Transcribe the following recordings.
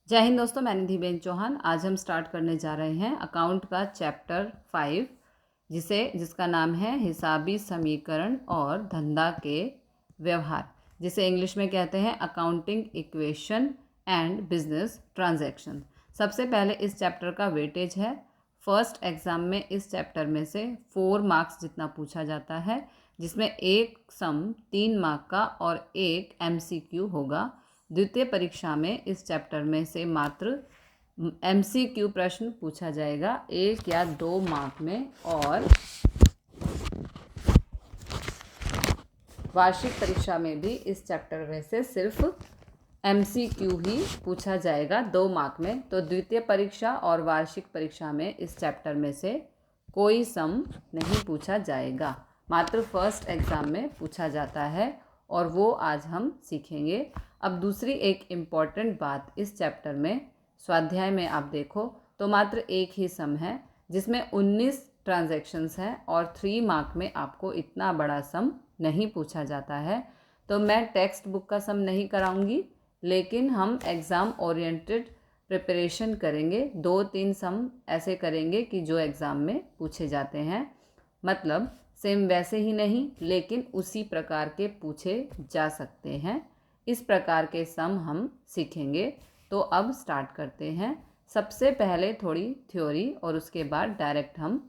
जय हिंद दोस्तों, मैं निधिबेन चौहान। आज हम स्टार्ट करने जा रहे हैं अकाउंट का चैप्टर 5 जिसका नाम है हिसाबी समीकरण और धंधा के व्यवहार, जिसे इंग्लिश में कहते हैं accounting equation and business transaction. सबसे पहले इस चैप्टर का वेटेज है। फर्स्ट एग्ज़ाम में इस चैप्टर में से 4 मार्क्स जितना पूछा जाता है, जिसमें एक सम 3 मार्क का और एक MCQ होगा। द्वितीय परीक्षा में इस चैप्टर में से मात्र MCQ प्रश्न पूछा जाएगा 1 या 2 मार्क में, और वार्षिक परीक्षा में भी इस चैप्टर में से सिर्फ MCQ ही पूछा जाएगा 2 मार्क में। तो द्वितीय परीक्षा और वार्षिक परीक्षा में इस चैप्टर में से कोई सम नहीं पूछा जाएगा, मात्र फर्स्ट एग्ज़ाम में पूछा जाता है, और वो आज हम सीखेंगे। अब दूसरी एक इम्पॉर्टेंट बात, इस चैप्टर में स्वाध्याय में आप देखो तो मात्र एक ही सम है, जिसमें 19 ट्रांजैक्शंस हैं, और 3 मार्क में आपको इतना बड़ा सम नहीं पूछा जाता है। तो मैं टेक्स्ट बुक का सम नहीं कराऊंगी, लेकिन हम एग्ज़ाम ओरिएंटेड प्रिपरेशन करेंगे। 2-3 सम ऐसे करेंगे कि जो एग्ज़ाम में पूछे जाते हैं, मतलब सेम वैसे ही नहीं, लेकिन उसी प्रकार के पूछे जा सकते हैं। इस प्रकार के सम हम सीखेंगे। तो अब स्टार्ट करते हैं। सबसे पहले थोड़ी थ्योरी और उसके बाद डायरेक्ट हम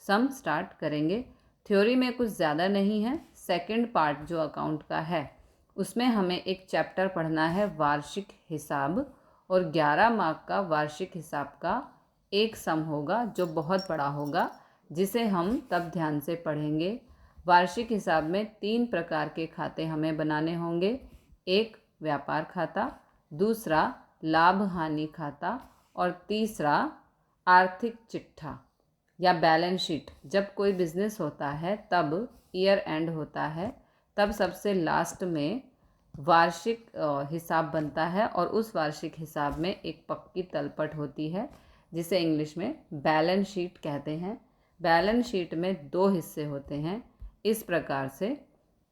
सम स्टार्ट करेंगे। थ्योरी में कुछ ज़्यादा नहीं है। सेकंड पार्ट जो अकाउंट का है, उसमें हमें एक चैप्टर पढ़ना है वार्षिक हिसाब, और 11 मार्क का वार्षिक हिसाब का एक सम होगा जो बहुत बड़ा होगा, जिसे हम तब ध्यान से पढ़ेंगे। वार्षिक हिसाब में 3 प्रकार के खाते हमें बनाने होंगे। एक व्यापार खाता, दूसरा लाभ हानि खाता, और तीसरा आर्थिक चिट्ठा या बैलेंस शीट। जब कोई बिजनेस होता है तब ईयर एंड होता है, तब सबसे लास्ट में वार्षिक हिसाब बनता है, और उस वार्षिक हिसाब में एक पक्की तलपट होती है, जिसे इंग्लिश में बैलेंस शीट कहते हैं। बैलेंस शीट में 2 हिस्से होते हैं इस प्रकार से।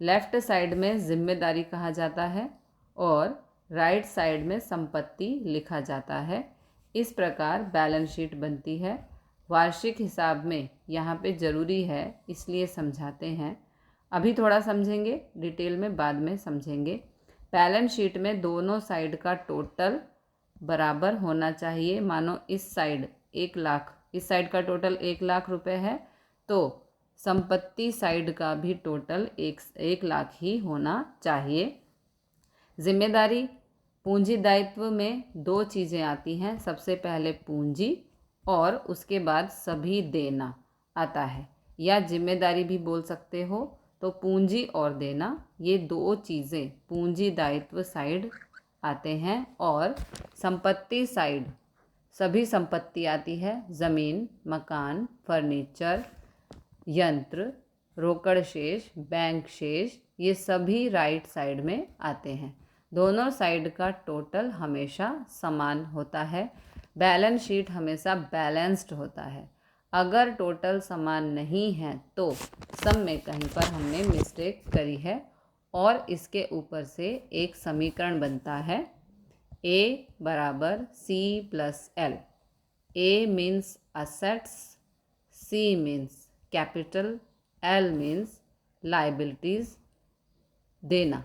लेफ़्ट साइड में जिम्मेदारी कहा जाता है और राइट साइड में संपत्ति लिखा जाता है। इस प्रकार बैलेंस शीट बनती है। वार्षिक हिसाब में यहाँ पे ज़रूरी है, इसलिए समझाते हैं। अभी थोड़ा समझेंगे, डिटेल में बाद में समझेंगे। बैलेंस शीट में दोनों साइड का टोटल बराबर होना चाहिए। मानो इस साइड 1 लाख, इस साइड का टोटल 1 लाख रुपए है, तो संपत्ति साइड का भी टोटल 1 लाख ही होना चाहिए। जिम्मेदारी, पूंजी दायित्व में 2 चीज़ें आती हैं। सबसे पहले पूंजी, और उसके बाद सभी देना आता है, या जिम्मेदारी भी बोल सकते हो। तो पूंजी और देना, ये 2 चीज़ें पूंजी दायित्व साइड आते हैं। और संपत्ति साइड सभी संपत्ति आती है। ज़मीन, मकान, फर्नीचर, यंत्र, रोकड़ शेष, बैंक शेष, ये सभी राइट साइड में आते हैं। दोनों साइड का टोटल हमेशा समान होता है। बैलेंस शीट हमेशा बैलेंस्ड होता है। अगर टोटल समान नहीं है तो सम में कहीं पर हमने मिस्टेक करी है, और इसके ऊपर से एक समीकरण बनता है A बराबर C plus L। A means assets, C means capital, L means liabilities, देना।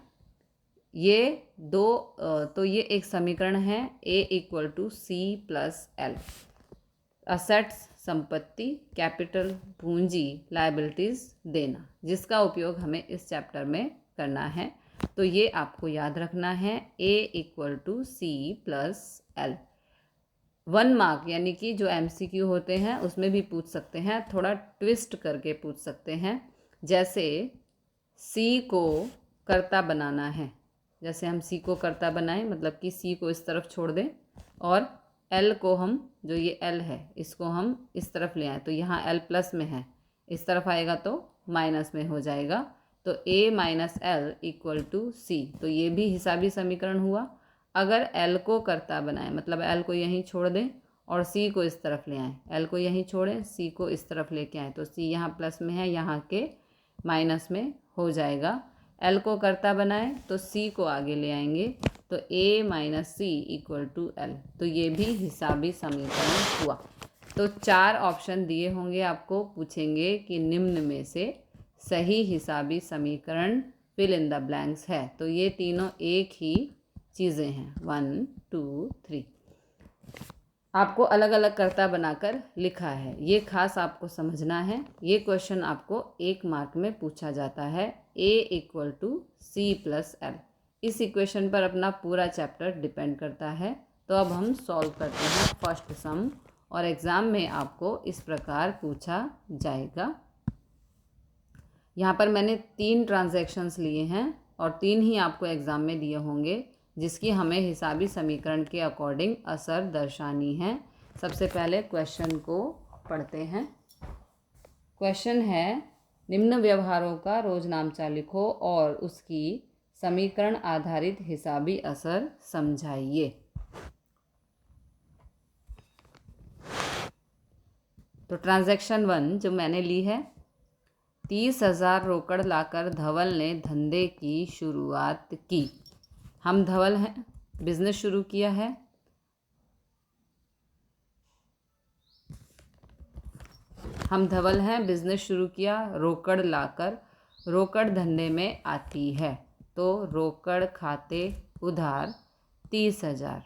ये दो तो ये एक समीकरण है A equal to C plus L। Assets संपत्ति, कैपिटल पूंजी, लाइबिलिटीज़ देना, जिसका उपयोग हमें इस चैप्टर में करना है। तो ये आपको याद रखना है, A equal to C plus L। 1 mark यानी कि जो MCQ होते हैं उसमें भी पूछ सकते हैं, थोड़ा ट्विस्ट करके पूछ सकते हैं। जैसे C को कर्ता बनाना है, जैसे हम C को कर्ता बनाएं, मतलब कि C को इस तरफ छोड़ दें, और L को हम, जो ये L है, इसको हम इस तरफ ले आए, तो यहाँ L प्लस में है, इस तरफ आएगा तो माइनस में हो जाएगा। तो A minus L equal to C। तो ये भी हिसाबी समीकरण हुआ। अगर L को कर्ता बनाएं, मतलब L को यहीं छोड़ दें और C को इस तरफ ले आएँ, L को यहीं छोड़ें, C को इस तरफ लेके आएँ, तो C यहाँ प्लस में है, यहाँ के माइनस में हो जाएगा। L को कर्ता बनाएं तो C को आगे ले आएंगे, तो a minus C equal to l, तो ये भी हिसाबी समीकरण हुआ। तो 4 ऑप्शन दिए होंगे, आपको पूछेंगे कि निम्न में से सही हिसाबी समीकरण फिल इन द ब्लैंक्स है। तो ये तीनों एक ही चीज़ें हैं, 1 2 3। आपको अलग अलग कर्ता बनाकर लिखा है, ये खास आपको समझना है। ये क्वेश्चन आपको 1 मार्क में पूछा जाता है। a equal to C plus L, इस इक्वेशन पर अपना पूरा चैप्टर डिपेंड करता है। तो अब हम सॉल्व करते हैं फर्स्ट सम, और एग्ज़ाम में आपको इस प्रकार पूछा जाएगा। यहाँ पर मैंने 3 ट्रांजैक्शंस लिए हैं और 3 ही आपको एग्ज़ाम में दिए होंगे, जिसकी हमें हिसाबी समीकरण के अकॉर्डिंग असर दर्शानी है। सबसे पहले क्वेश्चन को पढ़ते हैं। क्वेश्चन है, निम्न व्यवहारों का रोजनामचा लिखो और उसकी समीकरण आधारित हिसाबी असर समझाइए। तो ट्रांजैक्शन 1 जो मैंने ली है, 30,000 रोकड़ लाकर धवल ने धंधे की शुरुआत की। हम धवल हैं, बिजनेस शुरू किया है। हम धवल हैं, बिजनेस शुरू किया। रोकड़ लाकर, रोकड़ धंधे में आती है, तो रोकड़ खाते उधार 30,000,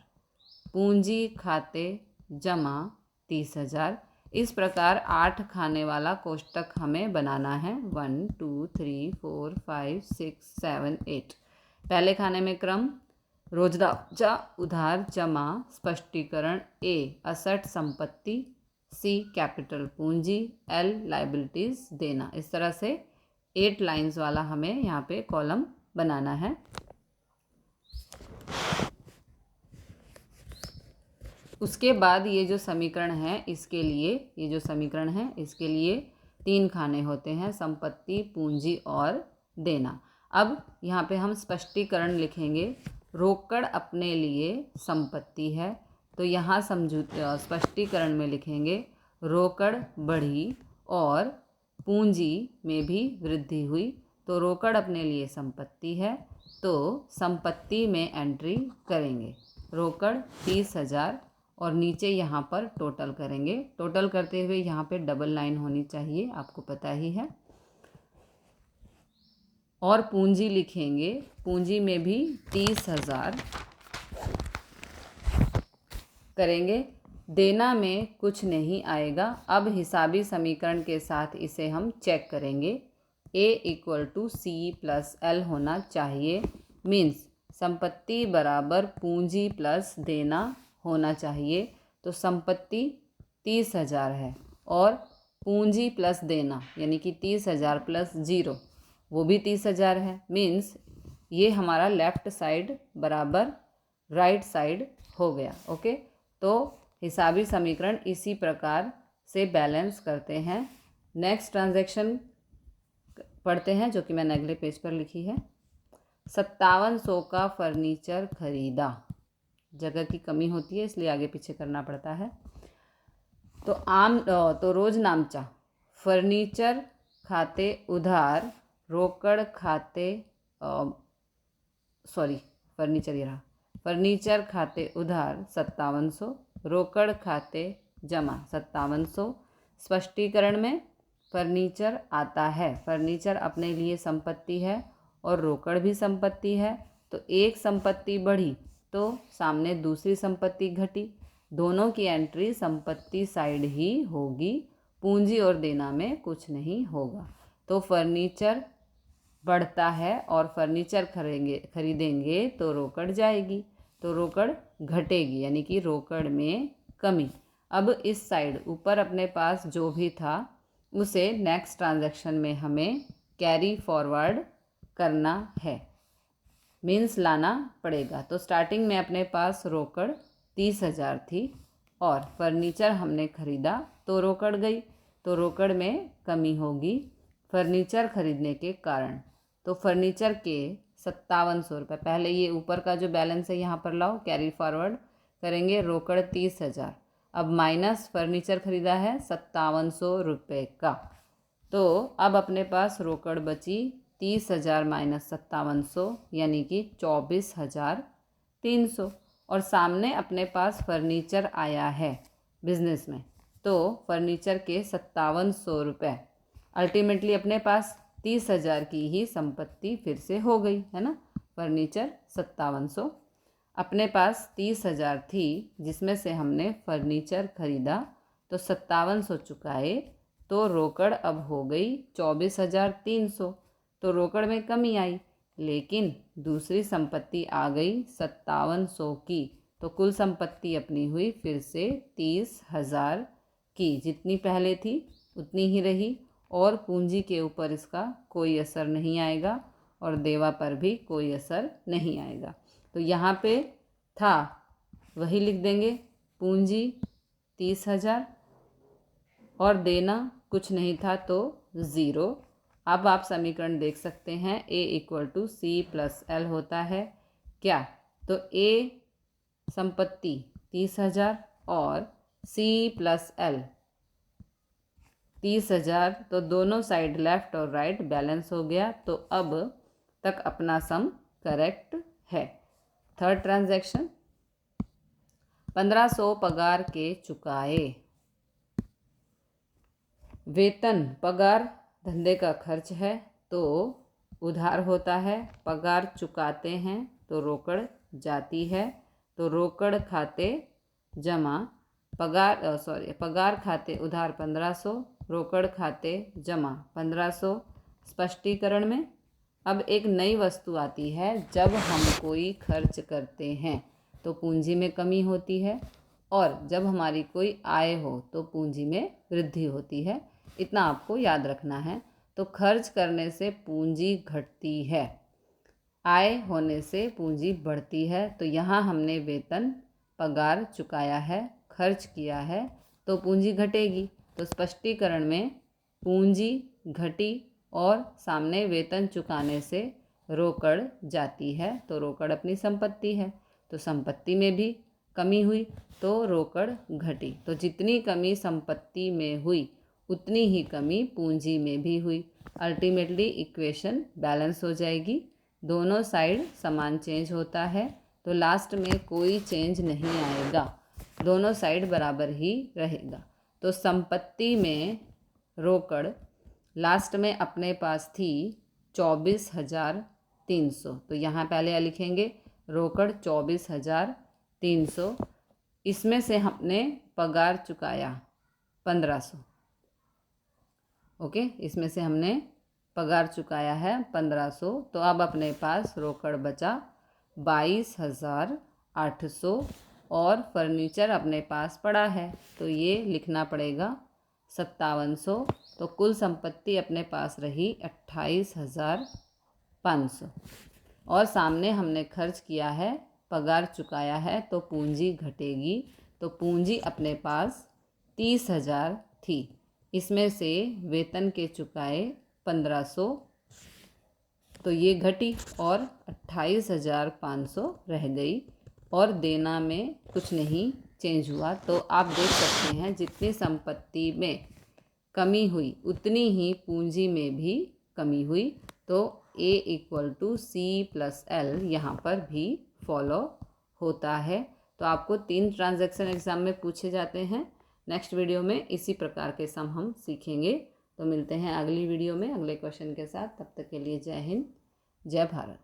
पूंजी खाते जमा 30,000। इस प्रकार 8 खाने वाला कोष्टक हमें बनाना है, 1 2 3 4 5 6 7 8। पहले खाने में क्रम, रोजनामचा उधार जमा स्पष्टीकरण, ए असट संपत्ति, सी कैपिटल पूंजी, एल लाइबिलिटीज देना। इस तरह से 8 लाइंस वाला हमें यहाँ पे कॉलम बनाना है। उसके बाद ये जो समीकरण है इसके लिए, ये जो समीकरण है इसके लिए 3 खाने होते हैं, संपत्ति, पूंजी और देना। अब यहाँ पे हम स्पष्टीकरण लिखेंगे। रोकड़ अपने लिए संपत्ति है, तो यहाँ स्पष्टीकरण में लिखेंगे रोकड़ बढ़ी और पूंजी में भी वृद्धि हुई। तो रोकड़ अपने लिए संपत्ति है, तो संपत्ति में एंट्री करेंगे रोकड़ 30,000 और नीचे यहाँ पर टोटल करेंगे। टोटल करते हुए यहाँ पे डबल लाइन होनी चाहिए, आपको पता ही है। और पूंजी लिखेंगे, पूंजी में भी 30,000 करेंगे। देना में कुछ नहीं आएगा। अब हिसाबी समीकरण के साथ इसे हम चेक करेंगे। a equal to C plus L होना चाहिए, मीन्स संपत्ति बराबर पूंजी प्लस देना होना चाहिए। तो संपत्ति 30,000 है और पूंजी प्लस देना यानी कि 30,000 प्लस 0 वो भी 30,000 है, मीन्स ये हमारा लेफ़्ट साइड बराबर राइट साइड हो गया। ओके, तो हिसाबी समीकरण इसी प्रकार से बैलेंस करते हैं। नेक्स्ट ट्रांजैक्शन पढ़ते हैं, जो कि मैंने अगले पेज पर लिखी है। 5700 का फर्नीचर खरीदा। जगह की कमी होती है इसलिए आगे पीछे करना पड़ता है। तो रोजनामचा, फर्नीचर खाते उधार, रोकड़ खाते फर्नीचर खाते उधार 5700, रोकड़ खाते जमा 5700। स्पष्टीकरण में फर्नीचर आता है, फर्नीचर अपने लिए संपत्ति है और रोकड़ भी संपत्ति है, तो एक संपत्ति बढ़ी तो सामने दूसरी संपत्ति घटी। दोनों की एंट्री संपत्ति साइड ही होगी, पूंजी और देना में कुछ नहीं होगा। तो फर्नीचर बढ़ता है और फर्नीचर खरीदेंगे तो रोकड़ जाएगी, तो रोकड़ घटेगी यानी कि रोकड़ में कमी। अब इस साइड ऊपर अपने पास जो भी था उसे नेक्स्ट ट्रांजैक्शन में हमें कैरी फॉरवर्ड करना है, मीन्स लाना पड़ेगा। तो स्टार्टिंग में अपने पास रोकड़ 30,000 थी और फर्नीचर हमने ख़रीदा तो रोकड़ गई, तो रोकड़ में कमी होगी फर्नीचर खरीदने के कारण। तो फर्नीचर के 5700 रुपये, पहले ये ऊपर का जो बैलेंस है यहाँ पर लाओ, कैरी फॉरवर्ड करेंगे। रोकड़ 30,000, अब माइनस फर्नीचर खरीदा है 5700 रुपये का, तो अब अपने पास रोकड़ बची 30,000 माइनस 5700 यानी कि 24,000 300 और सामने अपने पास फर्नीचर आया है बिजनेस में, तो फर्नीचर के 5700 रुपये। अल्टीमेटली अपने पास 30,000 की ही संपत्ति फिर से हो गई है ना। फर्नीचर 5700, अपने पास 30,000 थी जिसमें से हमने फर्नीचर खरीदा तो 5700 चुकाए, तो रोकड़ अब हो गई 24,300। तो रोकड़ में कमी आई, लेकिन दूसरी संपत्ति आ गई 5700 की, तो कुल संपत्ति अपनी हुई फिर से 30,000 की। जितनी पहले थी उतनी ही रही और पूंजी के ऊपर इसका कोई असर नहीं आएगा और देवा पर भी कोई असर नहीं आएगा। तो यहाँ पे था वही लिख देंगे, पूंजी 30,000 और देना कुछ नहीं था तो 0। अब आप समीकरण देख सकते हैं, A = C+L होता है क्या? तो A संपत्ति 30,000 और C+L 30,000, तो दोनों साइड लेफ्ट और राइट बैलेंस हो गया। तो अब तक अपना सम करेक्ट है। थर्ड ट्रांजैक्शन, 1500 पगार के चुकाए। वेतन पगार धंधे का खर्च है तो उधार होता है, पगार चुकाते हैं तो रोकड़ जाती है, तो रोकड़ खाते जमा पगार खाते उधार 1500, रोकड़ खाते जमा 1500। स्पष्टीकरण में अब एक नई वस्तु आती है। जब हम कोई खर्च करते हैं तो पूंजी में कमी होती है और जब हमारी कोई आय हो तो पूंजी में वृद्धि होती है। इतना आपको याद रखना है। तो खर्च करने से पूंजी घटती है, आय होने से पूंजी बढ़ती है। तो यहाँ हमने वेतन पगार चुकाया है, खर्च किया है, तो पूंजी घटेगी। तो स्पष्टीकरण में पूंजी घटी और सामने वेतन चुकाने से रोकड़ जाती है, तो रोकड़ अपनी संपत्ति है, तो संपत्ति में भी कमी हुई तो रोकड़ घटी। तो जितनी कमी संपत्ति में हुई उतनी ही कमी पूंजी में भी हुई। अल्टीमेटली इक्वेशन बैलेंस हो जाएगी, दोनों साइड समान चेंज होता है, तो लास्ट में कोई चेंज नहीं आएगा, दोनों साइड बराबर ही रहेगा। तो संपत्ति में रोकड़ लास्ट में अपने पास थी 24,300, तो यहाँ पहले लिखेंगे रोकड़ 24,300, इसमें से हमने पगार चुकाया 1500। ओके, इसमें से हमने पगार चुकाया है 1500, तो अब अपने पास रोकड़ बचा 22,800 और फर्नीचर अपने पास पड़ा है, तो ये लिखना पड़ेगा 5700। तो कुल संपत्ति अपने पास रही 28,500 और सामने हमने खर्च किया है, पगार चुकाया है, तो पूंजी घटेगी। तो पूंजी अपने पास 30,000 थी, इसमें से वेतन के चुकाए 1500, तो ये घटी और 28,500 रह गई और देना में कुछ नहीं चेंज हुआ। तो आप देख सकते हैं जितनी संपत्ति में कमी हुई उतनी ही पूंजी में भी कमी हुई। तो A = C+L यहाँ पर भी फॉलो होता है। तो आपको 3 ट्रांजैक्शन एग्जाम में पूछे जाते हैं। नेक्स्ट वीडियो में इसी प्रकार के सम हम सीखेंगे। तो मिलते हैं अगली वीडियो में अगले क्वेश्चन के साथ। तब तक के लिए जय हिंद, जय भारत।